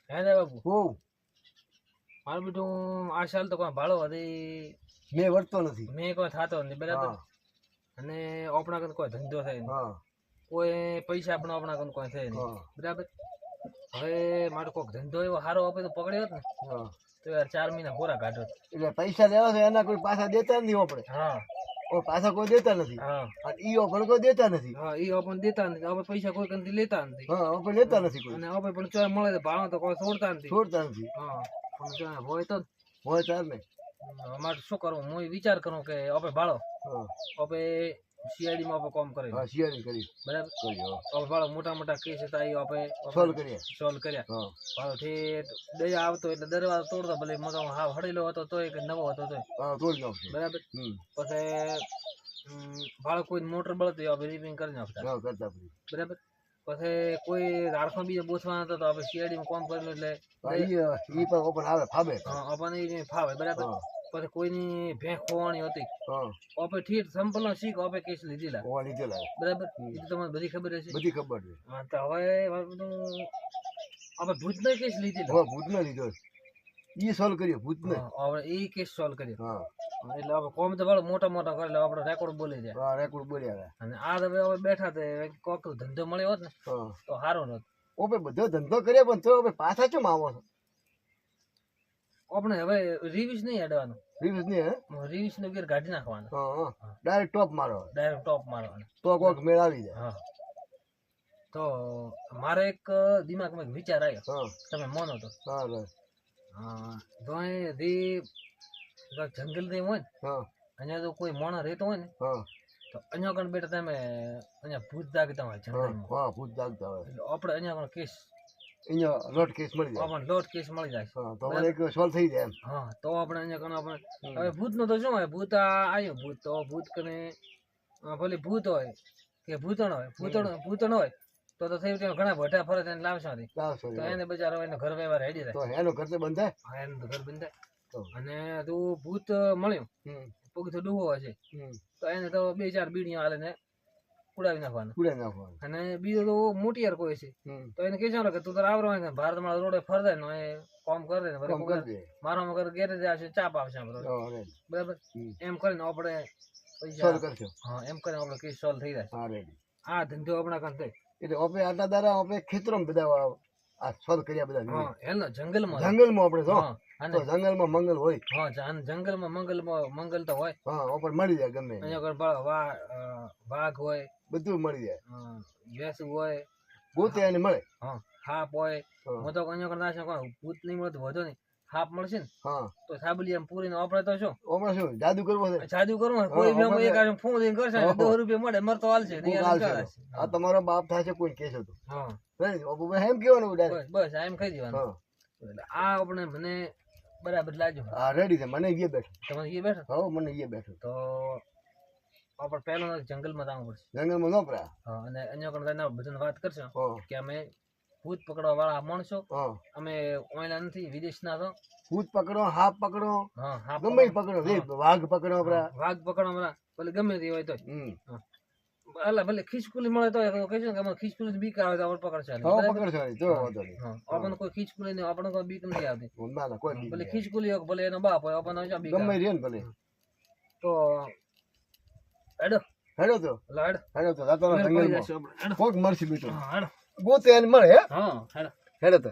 હે ને બાપુ હો મારું બેટું આ સાલ તો કોઈ ભાડો હતી મેં વર્તો નથી. મેં કોઈ થતો નથી બરાબર. હા અને આપણા કન કોઈ ધંધો થાય નહીં, હા કોઈ પૈસા આપણા કન કોઈ થાય નહીં હા બરાબર. હવે મારો કોઈક ધંધો એવો સારો આપે તો પકડ્યો હોત ને હા. તો યાર 4 મહિના પૂરા કાઢો. એટલે પૈસા લેવા છે એના કોઈ પાછા દેતા નથી આપણે. હા ઓ પાછા કોઈ દેતા નથી. હા અને ઈ પણ કોઈ દેતા નથી. હા એ આપણને દેતા નથી, આપણે પૈસા કોઈ કંઈ લેતા નથી. હા આપણે લેતા નથી કોઈ. અને આપણે પણ ચોય મળે તો ભાડો તો કોઈ છોડતા નથી. છોડતા નથી. હા પણ ચોય હોય તો હોય ચાલ ને. અમારે શું કરવું, હું વિચાર કરું કે આપણે ભાડો હા આપણે સીઆઈડી માં આપણે કામ કરીએ હા શિયાળી કરી બરાબર. કરી હા આપણે ભાડો મોટા મોટા કેસ હતા એ આપણે સોલ્વ કરીએ. સોલ્વ કર્યા. હા ભાડો ઠેઠ દયા આવતો એટલે દરવાજો તોડતો, ભલે મોટો હાવ હડેલો હતો તોય કે નવો હતો તોય હા તોડી નાખશે. બરાબર. પછી ભાડો કોઈ મોટર બળતી આપણે રિપેરિંગ કરી નાખતા હા કરતા પછી. બરાબર. પછી કોઈ રાડખો બીજો બોસવાનો હતો તો આપણે સીઆઈડી માં કામ કરેલું એટલે ઈ પણ ઓપન આવે ફાબે. હા આપણને ઈ ફાવે બરાબર. હા પછી કોઈની ભેંસ ખોવાની હતી હા આપણે ઠીક સંપૂર્ણ શીખ આપણે કેસ લીધેલા ઓવા લીધેલા બરાબર. એ તો તમને બધી ખબર હશે. બધી ખબર છે. હા તો હવે આપણે ભૂતનો કેસ લીધેલો. હા ભૂત ના લીધો ઈ સોલ્વ કર્યો ભૂત ને. આપણે એ કેસ સોલ્વ કર્યો. હા એટલે આપણે કોમ તો ભાડો મોટા મોટા કરે એટલે આપણે રેકોર્ડ બોલી જાય. હા રેકોર્ડ બોલ્યા. અને આ હવે હવે બેઠા તે કોક ધંધો મળ્યો હોત ને હા તો સારું નહોતું. ઓપે બધો ધંધો કર્યો પણ તો હવે પાછા ચમ આવો છો? આપણે હવે રિવ્યુઝ નહીં અડવાનું, રીવ્સ ને હે? રિવ્યુઝ નો ગેર કાઢી નાખવાનો, હા હા ડાયરેક્ટ ટોપ મારો ડાયરેક્ટ ટોપ મારવાનો. તો કોક મેળ આવી જાય. હા તો મારે એક દિમાગમાં એક વિચાર આવ્યો, હા તમે માનો તો હા બસ. તો અહીંથી જંગલ થી હોય ને હા અહીંયા તો કોઈ માણસ રહેતો હોય ને હા તો અહીંયા કણ બેટા તમે અહીંયા ભૂત દાગતા હોય હા જંગલમાં. હા ભૂત જાગતા હોય એટલે આપણે અહીંયા કણ કેસ અહીંયા લોટ કેસ મળી જાય. આપણને લોટ કેસ મળી જાય. હા તો મને એક સોલ્વ થઈ જાય એમ. હા તો આપણે અહીંયા કણ આપણે હવે ભૂત નો તો શું હોય, ભૂત આવ્યું ભૂત તો ભૂત કને ભલે ભૂત હોય કે ભૂતણ હોય, ભૂતણ હોય તો થઈ ગયું ઘણા ભટા ફરે તેને લાવશો નથી ચાલશે. તો એને બચારો એનો ઘર વ્યવહાર હેડી જાય. તો એનો ખર્ચે બંધાય. હા એનું તો ઘર બંધાય. તો. અને તું ભૂત મળ્યું પગ તો ડૂબો હશે તો એને તો 2-4 બીડીઓ હાલે ને ઉડાવી નાખવાના. ઉડાઈ નાખવાનું. અને બીજો તો મોટીયાર કોઈ છે તો એને કહેવાનું કે તું તારે આવરો હોય ભારતમાં રોડે ફરદે ને એ કામ કરે ને કામ કરી દે. મારો મગર ગેરેજ આવશે ચાપ આવશે આપણો હા રેડી. બરાબર. એમ કરીને આપણે સોલ્વ પૈસા કરશો. હા એમ કરીને આપણો કેસ સોલ્વ થઈ જાય. હા રેડી. આ ધંધો આપણા કાન થાય. એટલે આપણે આટલા દાડા આપણે ખેતરોમાં બધા આ સોલ્વ કર્યા બધા. હા એનો જંગલમાં જંગલમાં આપણે જો હા અને તો જંગલમાં મંગલ હોય. હા જંગલમાં મંગલ તો હોય. હા આપણે મળી જાય ગમે અહીંયા આગળ વાઘ હોય, બધું મળી જાય. ભેંસ હોય, ગોતે એને મળે. હા સાપ હોય. હા. હું તો અહીંયા આગળ નાશે કોઈ ભૂત નહીં મળતું વધુ નહીં, સાપ મળશે ને હા તો સાબલી આમ પૂરીને આપણે તો શું હમણાં શું જાદુ કરવો છે? જાદુ કરવું હોય, કોઈ બી આમ એક આમ ફોન દઈને કરશે ને 10 રૂપિયા મળે મરતો હાલશે નહીં કોક હાલે હાલશે. ચાલશે. આ તમારો બાપ થાય છે કોઈ કેસ હતો હા નહીં એમ કેવાનું ડાયરેક્ટ. બસ એમ કહી દેવાનું. હા એટલે આ આપણે મને બરાબર લાગ્યું. હા રેડી છે. મને એ બેઠો. તમે એ બેઠો હા મને એ બેઠો. તો આપણે પહેલો જંગલમાં જવું પડશે. જંગલમાં ન પડા. હા અને અહીંયા આગળ એના બધાને વાત કરશો હા કે અમે ભૂત પકડવા વાળા માણસો, હા અમે ઓયલા નથી વિદેશના તો. ભૂત પકડો, હાપ પકડો, હા હા ગમે ઈ પકડો, વાઘ પકડો આપડા. વાઘ પકડવા ભલે ગમે તે હોય તો અલા ભલે ખીચકુલી મળે તો કહેશું કે અમારે ખીચકુલી બીક આવે તો આપણે પકડશે. હા પકડશો જો વાંધો નહીં. આપણને કોઈ ખીચકુલી નહીં, આપણને કોઈ બીક નથી આવતી. ના ના કોઈ બીક ભલે નહીં. ખીચકુલી હોય ભલે એનો બાપ હોય આપણને બીક ગમે આવે. ઈ રહે ને ભલે. તો હેડો હેડો તો હેડો હેડો તો જતો રહો મેળ પડી જંગલમાં. જશે આપણે. હેડો. કોક મળશે બીજું હા હેડો. ગોતે એને મળે. હે હા હેડો. હેડો તો